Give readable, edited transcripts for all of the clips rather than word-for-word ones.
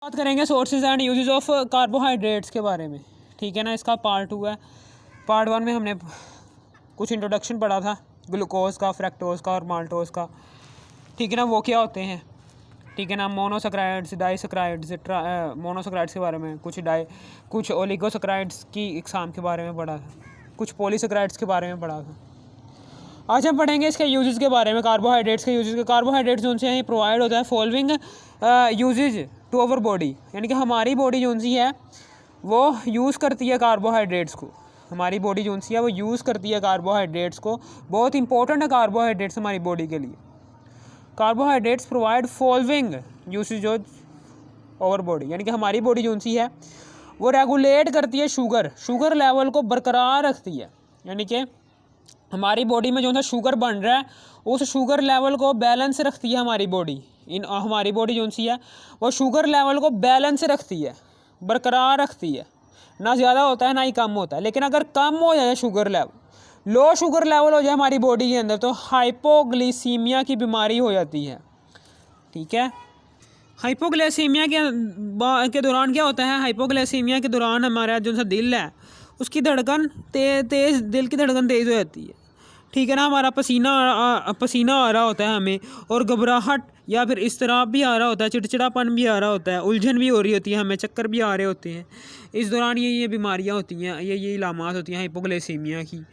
बात करेंगे sources and uses of carbohydrates के बारे में, ठीक है ना। इसका पार्ट 2 है। पार्ट 1 में हमने कुछ इंट्रोडक्शन पढ़ा था ग्लूकोज का, फ्रैक्टोज का और माल्टोज का, ठीक है ना। वो क्या होते हैं, ठीक है ना। मोनोसैकेराइड्स, डाइसैकेराइड्स, मोनोसैकेराइड्स के बारे में, कुछ ओलिगोसैकेराइड्स की एग्जाम के बारे में पढ़ा था, कुछ पॉलीसैकेराइड्स के बारे में पढ़ा था। आज हम पढ़ेंगे इसके यूजेस के बारे में, कार्बोहाइड्रेट्स के यूजेस के। कार्बोहाइड्रेट्स जो से प्रोवाइड होता है following uses to our body, यानी कि हमारी बॉडी जो सी है वो यूज़ करती है कार्बोहाइड्रेट्स को। हमारी बॉडी जो सी है वो यूज़ करती है कार्बोहाइड्रेट्स को। बहुत इंपॉर्टेंट है कार्बोहाइड्रेट्स हमारी बॉडी के लिए। Carbohydrates provide following usage over body, यानी कि हमारी बॉडी जो सी है वो रेगुलेट करती है शुगर लेवल को बरकरार रखती है। यानी कि हमारी बॉडी में जो सा शुगर बन रहा है उस शुगर लेवल को बैलेंस रखती है हमारी बॉडी। हमारी बॉडी जो सी है वो शुगर लेवल को बैलेंस रखती है, बरकरार रखती है। ना ज़्यादा होता है ना ही कम होता है। लेकिन अगर कम हो जाए sugar level, low sugar level हो जाए हमारी बॉडी के अंदर, तो हाइपोग्लिसीमिया की बीमारी हो जाती है, ठीक है। हाइपोग्लाइसीमिया के दौरान क्या होता है, हाइपोग्लाइसीमिया के दौरान हमारा जो सा दिल है उसकी धड़कन तेज़ दिल की धड़कन तेज़ हो जाती है, ठीक है ना। हमारा पसीना आ रहा होता है हमें, और घबराहट या फिर इज़्तिराब भी आ रहा होता है, चिड़चिड़ापन भी आ रहा होता है, उलझन भी हो रही होती है, हमें चक्कर भी आ रहे होते हैं। इस दौरान ये बीमारियाँ होती हैं, ये इलामात होती हैं हाइपोग्लाइसीमिया की।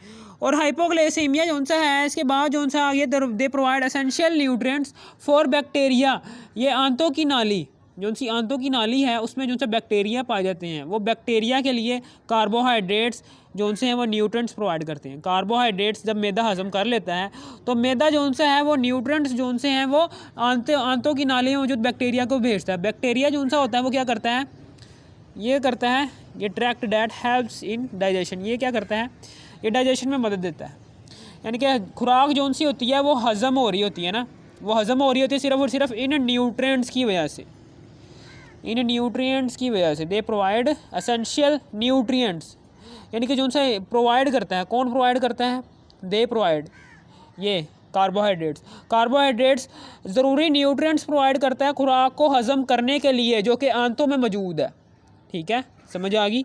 और हाइपोग्लाइसीमिया जो सा है इसके बाद जो सा ये they provide essential nutrients for bacteria. ये आंतों की नाली जो सी आंतों की नाली है उसमें जो सा बैक्टीरिया पाए जाते हैं, वो बैक्टीरिया के लिए कार्बोहाइड्रेट्स जो से हैं वो न्यूट्रिएंट्स प्रोवाइड करते हैं। कार्बोहाइड्रेट्स जब मैदा हजम कर लेता है तो मैदा जो से है वो न्यूट्रिएंट्स जो से हैं वो आंतों की नाली में मौजूद बैक्टीरिया को भेजता है। बैक्टीरिया जो सा होता है वो क्या करता है, ये tract that helps in digestion. ये क्या करता है, ये डाइजेशन में मदद देता है। यानी कि खुराक जो सी होती है वो हज़म हो रही होती है ना, वो हज़म हो रही होती है सिर्फ और सिर्फ इन न्यूट्रिएंट्स की वजह से। दे प्रोवाइड एसेंशियल न्यूट्रिएंट्स, यानी कि जो सा प्रोवाइड करता है, कौन प्रोवाइड करता है, दे प्रोवाइड, ये कार्बोहाइड्रेट्स ज़रूरी न्यूट्रिएंट्स प्रोवाइड करता है खुराक को हज़म करने के लिए, जो कि आंतों में मौजूद है, ठीक है। समझ आ गई,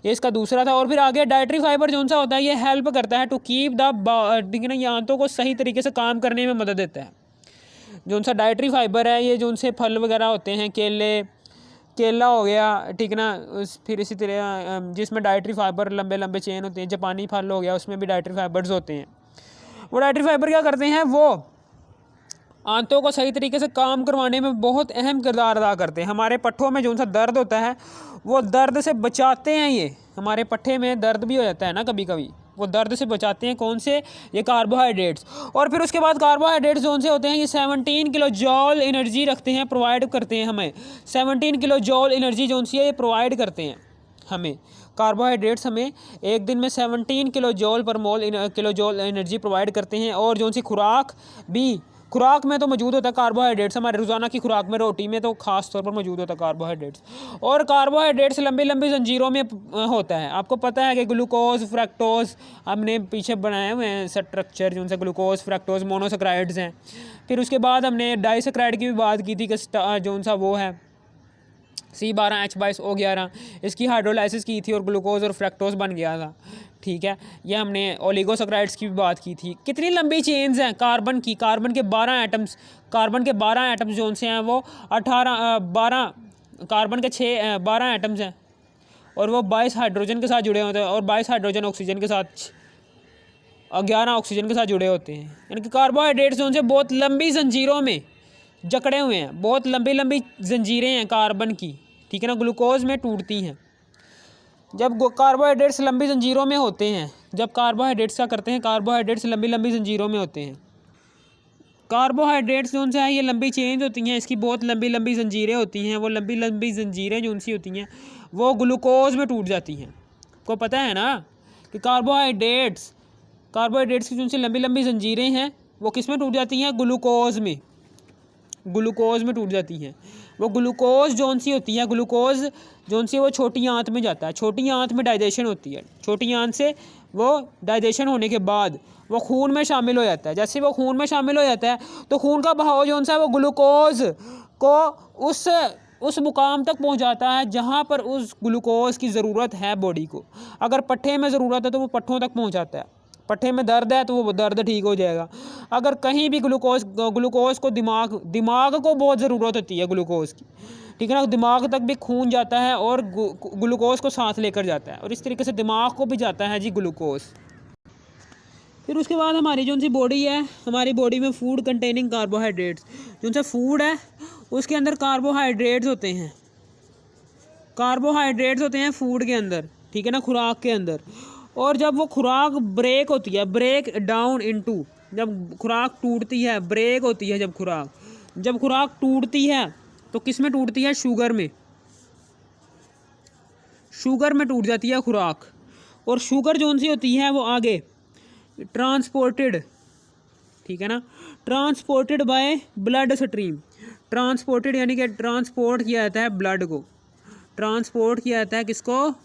ये इसका दूसरा था। और फिर आगे डाइटरी फाइबर जो सा होता है ये हेल्प करता है टू कीप ठीक है ना, ये आंतों को सही तरीके से काम करने में मदद देता है। जो सा डाइटरी फाइबर है ये जो से फल वगैरह होते हैं, केला हो गया, ठीक है ना। फिर इसी तरह जिसमें डाइटरी फाइबर लंबे लंबे चेन होते हैं, जापानी फल हो गया उसमें भी डाइटरी फाइबर्स होते हैं। वो डाइटरी फाइबर क्या करते हैं, वो आंतों को सही तरीके से काम करवाने में बहुत अहम किरदार अदा करते हैं। हमारे पट्ठों में जो सा दर्द होता है वो दर्द से बचाते हैं। ये हमारे पट्ठे में दर्द भी हो जाता है ना कभी कभी, वो दर्द से बचाते हैं कौन से, ये कार्बोहाइड्रेट्स। और फिर उसके बाद कार्बोहाइड्रेट्स जो से होते हैं ये 17 किलो जॉल एनर्जी रखते हैं, प्रोवाइड करते हैं हमें। 17 किलो जॉल एनर्जी जो सी है ये प्रोवाइड करते हैं हमें। कार्बोहाइड्रेट्स हमें एक दिन में 17 किलो जॉल पर मोल एनर्जी प्रोवाइड करते हैं। और जो सी खुराक में तो मौजूद होता है कार्बोहाइड्रेट्स, हमारे रोज़ाना की खुराक में, रोटी में तो ख़ास तौर पर मौजूद होता है कार्बोहाइड्रेट्स। और कार्बोहाइड्रेट्स लंबी लंबी जंजीरों में होता है। आपको पता है कि ग्लूकोज, फ्रैक्टोज, हमने पीछे बनाए हुए हैं स्ट्रक्चर जो उनसे ग्लूकोज, फ्रैक्टोज मोनोसैकेराइड्स हैं। फिर उसके बाद हमने डाइसैकेराइड की भी बात की थी कि जो सा वो है C12H22O11, इसकी हाइड्रोलाइसिस की थी और ग्लूकोज और फ्रैक्टोज बन गया था, ठीक है। ये हमने ओलिगोसैकेराइड्स की भी बात की थी। कितनी लंबी चेन्स हैं कार्बन की, कार्बन के 12 एटम्स जो से हैं वो 12 कार्बन के 12 एटम्स हैं, और वो 22 हाइड्रोजन के साथ जुड़े होते हैं, और 22 हाइड्रोजन ऑक्सीजन के साथ, 11 ऑक्सीजन के साथ जुड़े होते हैं। यानी कि कार्बोहाइड्रेट्स जो से बहुत लंबी जंजीरों में जकड़े हुए हैं, बहुत लंबी लंबी जंजीरें हैं कार्बन की, ठीक है ना। ग्लूकोज में टूटती हैं जब कार्बोहाइड्रेट्स लंबी जंजीरों में होते हैं। जब कार्बोहाइड्रेट्स क्या करते हैं, कार्बोहाइड्रेट्स लंबी लंबी जंजीरों में होते हैं। कार्बोहाइड्रेट्स जो से है ये लंबी चेंज होती हैं, इसकी बहुत लंबी लंबी जंजीरें होती हैं। वो लंबी लंबी जंजीरें जो सी होती हैं वो ग्लूकोज में टूट जाती हैं। आपको पता है ना कि कार्बोहाइड्रेट्स की जो सी लंबी लंबी जंजीरें हैं वो किस में टूट जाती हैं, ग्लूकोज में टूट जाती हैं। वो ग्लूकोज जो सी होती है, ग्लूकोज जो सी वो छोटी आंत में जाता है, छोटी आंत में डाइजेशन होती है। छोटी आंत से वो डाइजेशन होने के बाद वो खून में शामिल हो जाता है। जैसे वो खून में शामिल हो जाता है तो खून का बहाव जो सा है वो ग्लूकोज को उस उस मुकाम तक पहुंचाता है जहां पर उस ग्लूकोज की ज़रूरत है बॉडी को। अगर पट्ठे में ज़रूरत है तो वो पट्ठों तक पहुंचाता है, पट्ठे में दर्द है तो वो दर्द ठीक हो जाएगा। अगर कहीं भी ग्लूकोज को दिमाग को बहुत ज़रूरत होती है ग्लूकोज की, ठीक है ना, दिमाग तक भी खून जाता है और ग्लूकोज को साथ लेकर जाता है, और इस तरीके से दिमाग को भी जाता है जी ग्लूकोज। फिर उसके बाद हमारी जो सी बॉडी है, हमारी बॉडी में फूड कंटेनिंग कार्बोहाइड्रेट्स, जो सा फूड है उसके अंदर कार्बोहाइड्रेट्स होते हैं, कार्बोहाइड्रेट्स होते हैं फूड के अंदर, ठीक है ना, खुराक के अंदर। और जब वो खुराक ब्रेक होती है, ब्रेक डाउन इनटू, जब खुराक टूटती है, ब्रेक होती है, जब खुराक टूटती है तो किस में टूटती है? शुगर में, शुगर में टूट जाती है खुराक। और शुगर जो सी होती है वो आगे ट्रांसपोर्टेड, ठीक है ना, transported by blood stream, transported यानी कि ट्रांसपोर्ट किया जाता है ब्लड को, ट्रांसपोर्ट किया जाता है किसको?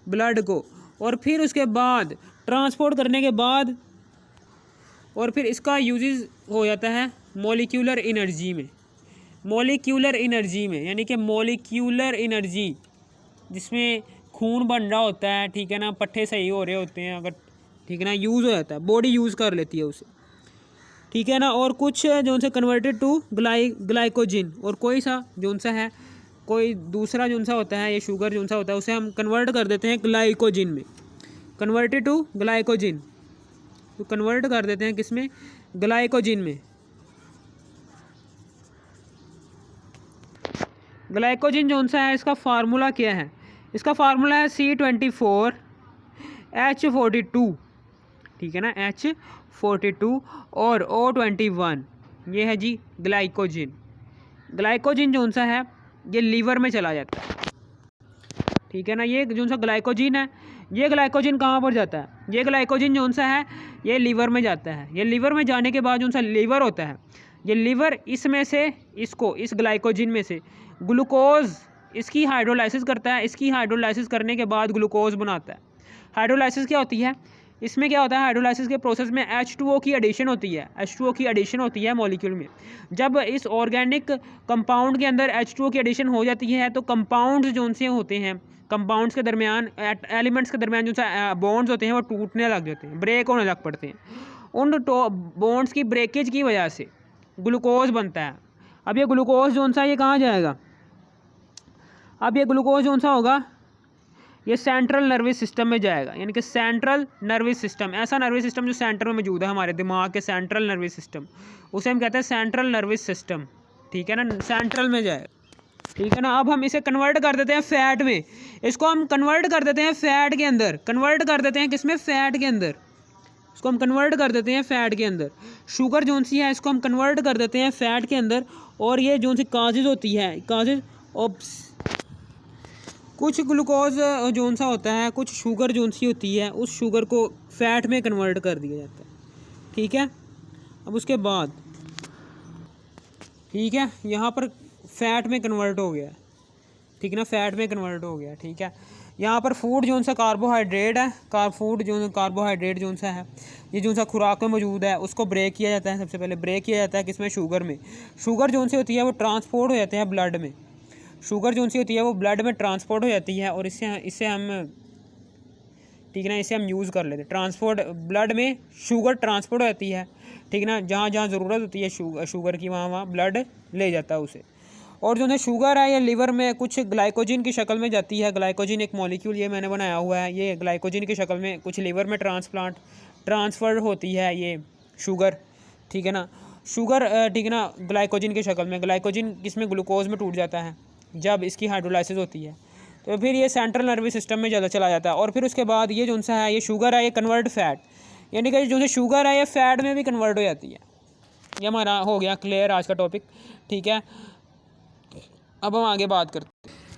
ब्लड को। और फिर उसके बाद ट्रांसपोर्ट करने के बाद और फिर इसका यूजेस हो जाता है मॉलिक्यूलर एनर्जी में, मॉलिक्यूलर एनर्जी में, यानी कि मॉलिक्यूलर एनर्जी जिसमें खून बन रहा होता है, ठीक है ना, पट्ठे सही हो रहे होते हैं अगर, ठीक है ना, यूज़ हो जाता है, बॉडी यूज़ कर लेती है उसे, ठीक है ना। और कुछ जो से कन्वर्टेड टू ग्लाइकोजिन, और कोई सा जो सा है, कोई दूसरा जो सा होता है, ये शुगर जो सा होता है उसे हम कन्वर्ट कर देते हैं ग्लाइकोजिन में, कन्वर्टेड टू ग्लाइकोजिन, तो कन्वर्ट कर देते हैं किस में? ग्लाइकोजिन में। ग्लाइकोजिन जो सा है इसका फार्मूला क्या है? इसका फार्मूला है C24H42, ठीक है ना, H42 और O21, ये है जी ग्लाइकोजिन। ग्लाइकोजिन जो सा है ये लीवर में चला जाता है, ठीक है ना। ये जो सा ग्लाइकोजिन है, ये ग्लाइकोजिन कहाँ पर जाता है? ये ग्लाइकोजिन जो सा है ये लीवर में जाता है। ये लीवर में जाने के बाद जो सा लीवर होता है, ये लीवर इसमें से इसको, इस ग्लाइकोजिन में से ग्लूकोज, इसकी हाइड्रोलाइसिस करता है। इसकी हाइड्रोलाइसिस करने के बाद ग्लूकोज बनाता है। हाइड्रोलाइसिस क्या होती है? इसमें क्या होता है? हाइड्रोलाइसिस के प्रोसेस में H2O की एडिशन होती है, H2O की एडिशन होती है मॉलिक्यूल में। जब इस ऑर्गेनिक कंपाउंड के अंदर H2O की एडिशन हो जाती है तो कंपाउंड्स जो से होते हैं, कंपाउंड्स के दरमियान, एलिमेंट्स के दरमियान जो बॉन्ड्स होते हैं वो टूटने लग जाते हैं, ब्रेक होने लग पड़ते हैं। उन बॉन्ड्स की ब्रेकेज की वजह से ग्लूकोज बनता है। अब ये ग्लूकोज जो सा ये कहाँ जाएगा? अब ये ग्लूकोज जो सा होगा ये सेंट्रल नर्वस सिस्टम में जाएगा, यानी कि सेंट्रल नर्वस सिस्टम, ऐसा नर्वस सिस्टम जो सेंटर में मौजूद है हमारे दिमाग के, सेंट्रल नर्वस सिस्टम, उसे हम कहते हैं सेंट्रल नर्वस सिस्टम, ठीक है ना, सेंट्रल में जाएगा, ठीक है ना। अब हम इसे कन्वर्ट कर देते हैं फैट में, इसको हम कन्वर्ट कर देते हैं फैट के अंदर, कन्वर्ट कर देते हैं किसमें? फैट के अंदर, इसको हम कन्वर्ट कर देते हैं फैट के अंदर। शुगर जो सी है इसको हम कन्वर्ट कर देते हैं फैट के अंदर। और ये जो सी काजेज होती है, काजेज ऑप्स, कुछ ग्लूकोज जो सा होता है, कुछ शुगर जो सी होती है, उस शुगर को फैट में कन्वर्ट कर दिया जाता है, ठीक है। अब उसके बाद, ठीक है, यहाँ पर फैट में कन्वर्ट हो गया, ठीक है ना, फैट में कन्वर्ट हो गया, ठीक है। यहाँ पर फूड जो सा कार्बोहाइड्रेट है, फूड जो कार्बोहाइड्रेट जो सा है, ये जो सा खुराक में मौजूद है उसको ब्रेक किया जाता है। सबसे पहले ब्रेक किया जाता है किसमें? शुगर में। शुगर जो सी होती है वो ट्रांसपोर्ट हो जाते हैं ब्लड में, शुगर जो सी होती है वो ब्लड में ट्रांसपोर्ट हो जाती है, और इससे हम, ठीक है ना, इसे हम यूज़ कर लेते हैं। ट्रांसपोर्ट, ब्लड में शुगर ट्रांसपोर्ट हो जाती है, ठीक है ना, जहाँ जहाँ ज़रूरत होती है शुगर की वहाँ ब्लड ले जाता है उसे। और जो है शुगर है ये लीवर में कुछ ग्लाइकोजिन की शक्ल में जाती है। ग्लाइकोजिन एक मॉलिक्यूल ये मैंने बनाया हुआ है, ये ग्लाइकोजिन की शक्ल में कुछ लीवर में ट्रांसफ़र होती है ये शुगर, ठीक है ना, शुगर, ठीक है ना, ग्लाइकोजिन की शक्ल में। ग्लाइकोजिन किसमें? ग्लूकोज में टूट जाता है जब इसकी हाइड्रोलाइसिस होती है, तो फिर ये सेंट्रल नर्वस सिस्टम में ज़्यादा चला जाता है। और फिर उसके बाद ये जो सा है, ये शुगर है, ये कन्वर्ट फैट, यानी कि जो शुगर है ये फैट में भी कन्वर्ट हो जाती है। ये हमारा हो गया क्लियर आज का टॉपिक, ठीक है। अब हम आगे बात करते हैं,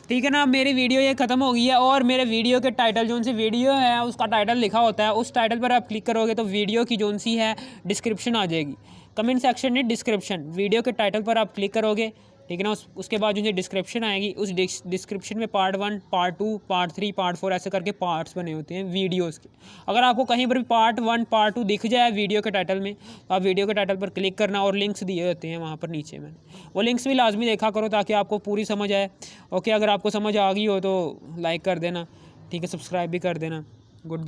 ठीक है ना। मेरी वीडियो ये ख़त्म हो गई है, और मेरे वीडियो के टाइटल जो सी वीडियो है उसका टाइटल लिखा होता है, उस टाइटल पर आप क्लिक करोगे तो वीडियो की जो सी है डिस्क्रिप्शन आ जाएगी, कमेंट सेक्शन में डिस्क्रिप्शन, वीडियो के टाइटल पर आप क्लिक करोगे ठीक है ना। उसके बाद जो डिस्क्रिप्शन आएगी, उस डिस्क्रिप्शन में पार्ट 1, पार्ट 2, पार्ट 3, पार्ट 4 ऐसे करके पार्ट्स बने होते हैं वीडियोज़ के। अगर आपको कहीं पर भी पार्ट 1, पार्ट 2 दिख जाए वीडियो के टाइटल में, तो आप वीडियो के टाइटल पर क्लिक करना, और लिंक्स दिए होते हैं वहाँ पर नीचे में, वो लिंक्स भी लाजमी देखा करो ताकि आपको पूरी समझ आए। ओके, अगर आपको समझ आ गई हो तो लाइक कर देना, ठीक है, सब्सक्राइब भी कर देना। Good bye.